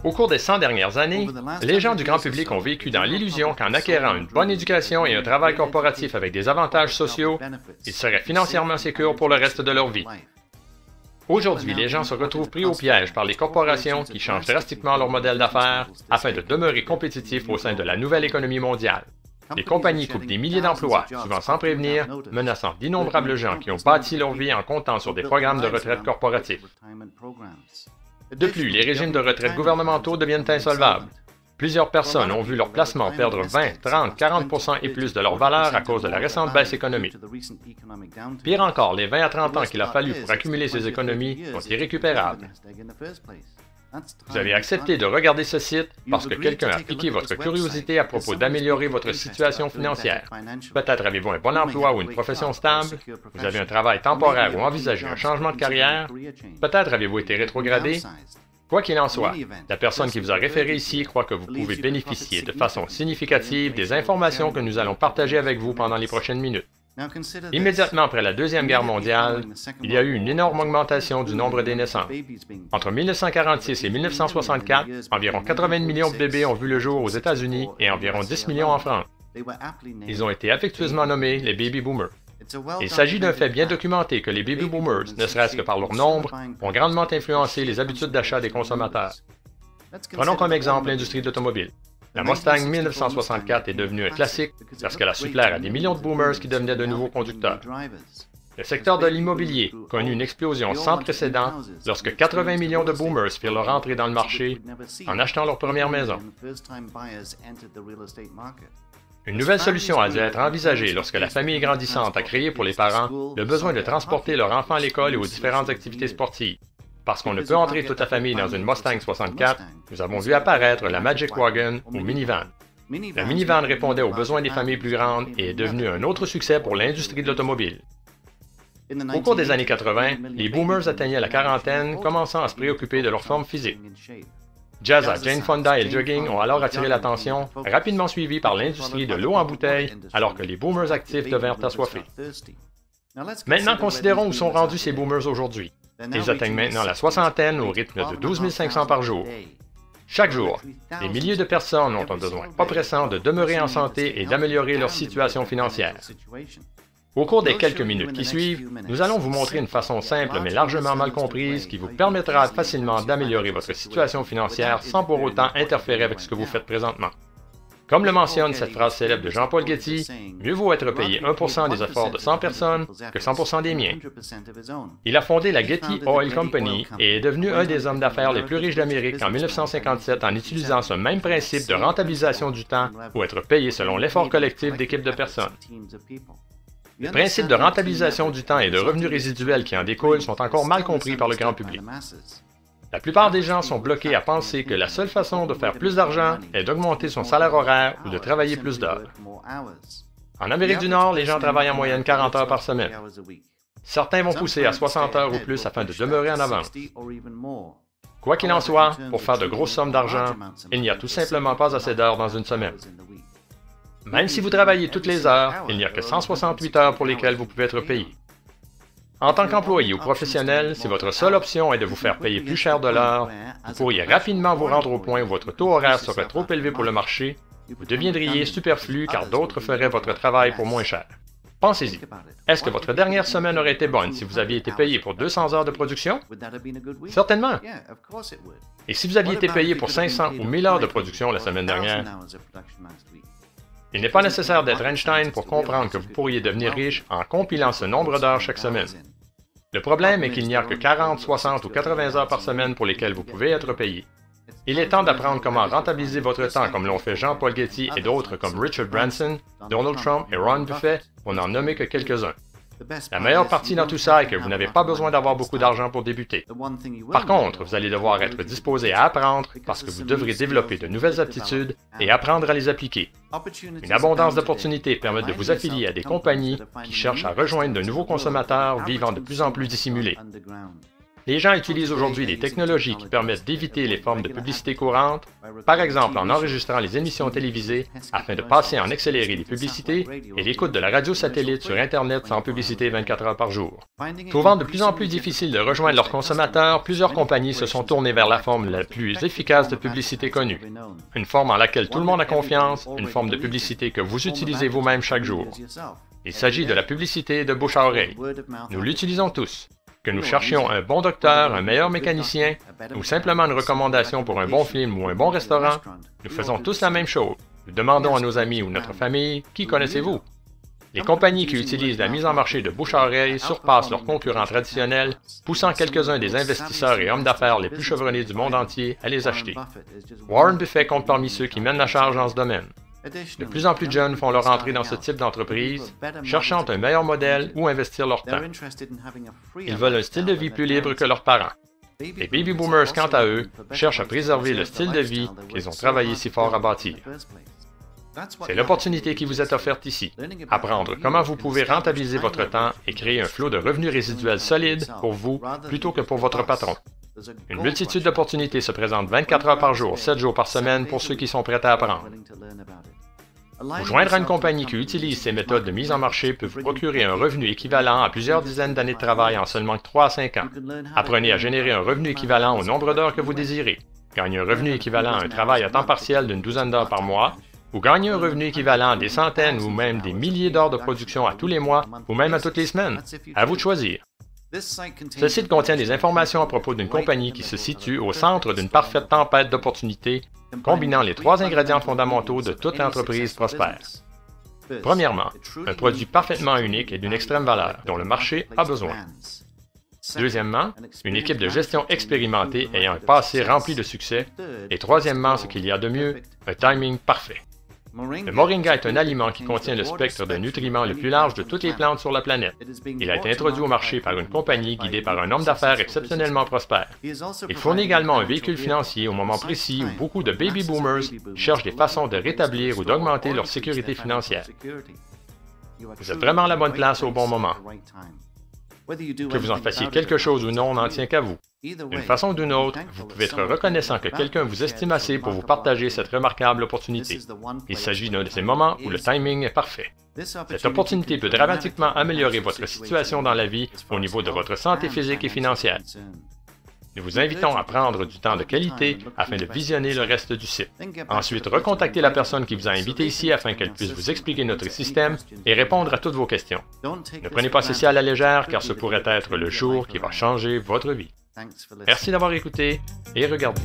Au cours des 100 dernières années, les gens du grand public ont vécu dans l'illusion qu'en acquérant une bonne éducation et un travail corporatif avec des avantages sociaux, ils seraient financièrement sécures pour le reste de leur vie. Aujourd'hui, les gens se retrouvent pris au piège par les corporations qui changent drastiquement leur modèle d'affaires afin de demeurer compétitifs au sein de la nouvelle économie mondiale. Les compagnies coupent des milliers d'emplois, souvent sans prévenir, menaçant d'innombrables gens qui ont bâti leur vie en comptant sur des programmes de retraite corporatifs. De plus, les régimes de retraite gouvernementaux deviennent insolvables. Plusieurs personnes ont vu leur placement perdre 20, 30, 40% et plus de leur valeur à cause de la récente baisse économique. Pire encore, les 20 à 30 ans qu'il a fallu pour accumuler ces économies sont irrécupérables. Vous avez accepté de regarder ce site parce que quelqu'un a piqué votre curiosité à propos d'améliorer votre situation financière. Peut-être avez-vous un bon emploi ou une profession stable, vous avez un travail temporaire ou envisagez un changement de carrière, peut-être avez-vous été rétrogradé. Quoi qu'il en soit, la personne qui vous a référé ici croit que vous pouvez bénéficier de façon significative des informations que nous allons partager avec vous pendant les prochaines minutes. Immédiatement après la Deuxième Guerre mondiale, il y a eu une énorme augmentation du nombre des naissances. Entre 1946 et 1964, environ 80 millions de bébés ont vu le jour aux États-Unis et environ 10 millions en France. Ils ont été affectueusement nommés les Baby Boomers. Il s'agit d'un fait bien documenté que les Baby Boomers, ne serait-ce que par leur nombre, ont grandement influencé les habitudes d'achat des consommateurs. Prenons comme exemple l'industrie d'automobile. La Mustang 1964 est devenue un classique parce qu'elle a su plaire à des millions de boomers qui devenaient de nouveaux conducteurs. Le secteur de l'immobilier connut une explosion sans précédent lorsque 80 millions de boomers firent leur entrée dans le marché en achetant leur première maison. Une nouvelle solution a dû être envisagée lorsque la famille grandissante a créé pour les parents le besoin de transporter leur enfant à l'école et aux différentes activités sportives. Parce qu'on ne peut entrer toute la famille dans une Mustang 64, nous avons vu apparaître la Magic Wagon ou minivan. La minivan répondait aux besoins des familles plus grandes et est devenue un autre succès pour l'industrie de l'automobile. Au cours des années 80, les boomers atteignaient la quarantaine, commençant à se préoccuper de leur forme physique. Jazza, Jane Fonda et le jogging ont alors attiré l'attention, rapidement suivis par l'industrie de l'eau en bouteille, alors que les boomers actifs devinrent assoiffés. Maintenant, considérons où sont rendus ces boomers aujourd'hui. Ils atteignent maintenant la soixantaine au rythme de 12 500 par jour. Chaque jour, des milliers de personnes ont un besoin pas pressant de demeurer en santé et d'améliorer leur situation financière. Au cours des quelques minutes qui suivent, nous allons vous montrer une façon simple mais largement mal comprise qui vous permettra facilement d'améliorer votre situation financière sans pour autant interférer avec ce que vous faites présentement. Comme le mentionne cette phrase célèbre de Jean-Paul Getty, mieux vaut être payé 1% des efforts de 100 personnes que 100% des miens. Il a fondé la Getty Oil Company et est devenu un des hommes d'affaires les plus riches d'Amérique en 1957 en utilisant ce même principe de rentabilisation du temps ou être payé selon l'effort collectif d'équipes de personnes. Le principe de rentabilisation du temps et de revenus résiduels qui en découlent sont encore mal compris par le grand public. La plupart des gens sont bloqués à penser que la seule façon de faire plus d'argent est d'augmenter son salaire horaire ou de travailler plus d'heures. En Amérique du Nord, les gens travaillent en moyenne 40 heures par semaine. Certains vont pousser à 60 heures ou plus afin de demeurer en avance. Quoi qu'il en soit, pour faire de grosses sommes d'argent, il n'y a tout simplement pas assez d'heures dans une semaine. Même si vous travaillez toutes les heures, il n'y a que 168 heures pour lesquelles vous pouvez être payé. En tant qu'employé ou professionnel, si votre seule option est de vous faire payer plus cher de l'heure, vous pourriez rapidement vous rendre au point où votre taux horaire serait trop élevé pour le marché, vous deviendriez superflu car d'autres feraient votre travail pour moins cher. Pensez-y. Est-ce que votre dernière semaine aurait été bonne si vous aviez été payé pour 200 heures de production? Certainement. Et si vous aviez été payé pour 500 ou 1000 heures de production la semaine dernière? Il n'est pas nécessaire d'être Einstein pour comprendre que vous pourriez devenir riche en compilant ce nombre d'heures chaque semaine. Le problème est qu'il n'y a que 40, 60 ou 80 heures par semaine pour lesquelles vous pouvez être payé. Il est temps d'apprendre comment rentabiliser votre temps comme l'ont fait Jean-Paul Getty et d'autres comme Richard Branson, Donald Trump et Warren Buffett, pour n'en nommer que quelques-uns. La meilleure partie dans tout ça est que vous n'avez pas besoin d'avoir beaucoup d'argent pour débuter. Par contre, vous allez devoir être disposé à apprendre parce que vous devrez développer de nouvelles aptitudes et apprendre à les appliquer. Une abondance d'opportunités permet de vous affilier à des compagnies qui cherchent à rejoindre de nouveaux consommateurs vivant de plus en plus dissimulés. Les gens utilisent aujourd'hui des technologies qui permettent d'éviter les formes de publicité courantes, par exemple en enregistrant les émissions télévisées afin de passer en accéléré les publicités et l'écoute de la radio satellite sur Internet sans publicité 24 heures par jour. Trouvant de plus en plus difficile de rejoindre leurs consommateurs, plusieurs compagnies se sont tournées vers la forme la plus efficace de publicité connue. Une forme en laquelle tout le monde a confiance, une forme de publicité que vous utilisez vous-même chaque jour. Il s'agit de la publicité de bouche à oreille. Nous l'utilisons tous. Que nous cherchions un bon docteur, un meilleur mécanicien, ou simplement une recommandation pour un bon film ou un bon restaurant, nous faisons tous la même chose. Nous demandons à nos amis ou notre famille, qui connaissez-vous? Les compagnies qui utilisent la mise en marché de bouche à oreille surpassent leurs concurrents traditionnels, poussant quelques-uns des investisseurs et hommes d'affaires les plus chevronnés du monde entier à les acheter. Warren Buffett compte parmi ceux qui mènent la charge dans ce domaine. De plus en plus de jeunes font leur entrée dans ce type d'entreprise, cherchant un meilleur modèle ou investir leur temps. Ils veulent un style de vie plus libre que leurs parents. Les baby boomers, quant à eux, cherchent à préserver le style de vie qu'ils ont travaillé si fort à bâtir. C'est l'opportunité qui vous est offerte ici. Apprendre comment vous pouvez rentabiliser votre temps et créer un flot de revenus résiduels solides pour vous plutôt que pour votre patron. Une multitude d'opportunités se présentent 24 heures par jour, 7 jours par semaine pour ceux qui sont prêts à apprendre. Vous joindre à une compagnie qui utilise ces méthodes de mise en marché peut vous procurer un revenu équivalent à plusieurs dizaines d'années de travail en seulement 3 à 5 ans. Apprenez à générer un revenu équivalent au nombre d'heures que vous désirez. Gagnez un revenu équivalent à un travail à temps partiel d'une douzaine d'heures par mois, ou gagnez un revenu équivalent à des centaines ou même des milliers d'heures de production à tous les mois ou même à toutes les semaines. À vous de choisir. Ce site contient des informations à propos d'une compagnie qui se situe au centre d'une parfaite tempête d'opportunités, combinant les 3 ingrédients fondamentaux de toute entreprise prospère. Premièrement, un produit parfaitement unique et d'une extrême valeur, dont le marché a besoin. Deuxièmement, une équipe de gestion expérimentée ayant un passé rempli de succès. Et troisièmement, ce qu'il y a de mieux, un timing parfait. Le moringa est un aliment qui contient le spectre de nutriments le plus large de toutes les plantes sur la planète. Il a été introduit au marché par une compagnie guidée par un homme d'affaires exceptionnellement prospère. Il fournit également un véhicule financier au moment précis où beaucoup de baby boomers cherchent des façons de rétablir ou d'augmenter leur sécurité financière. Vous êtes vraiment à la bonne place au bon moment. Que vous en fassiez quelque chose ou non n'en tient qu'à vous. D'une façon ou d'une autre, vous pouvez être reconnaissant que quelqu'un vous estime assez pour vous partager cette remarquable opportunité. Il s'agit d'un de ces moments où le timing est parfait. Cette opportunité peut dramatiquement améliorer votre situation dans la vie au niveau de votre santé physique et financière. Nous vous invitons à prendre du temps de qualité afin de visionner le reste du site. Ensuite, recontactez la personne qui vous a invité ici afin qu'elle puisse vous expliquer notre système et répondre à toutes vos questions. Ne prenez pas ceci à la légère car ce pourrait être le jour qui va changer votre vie. Merci d'avoir écouté et regardé.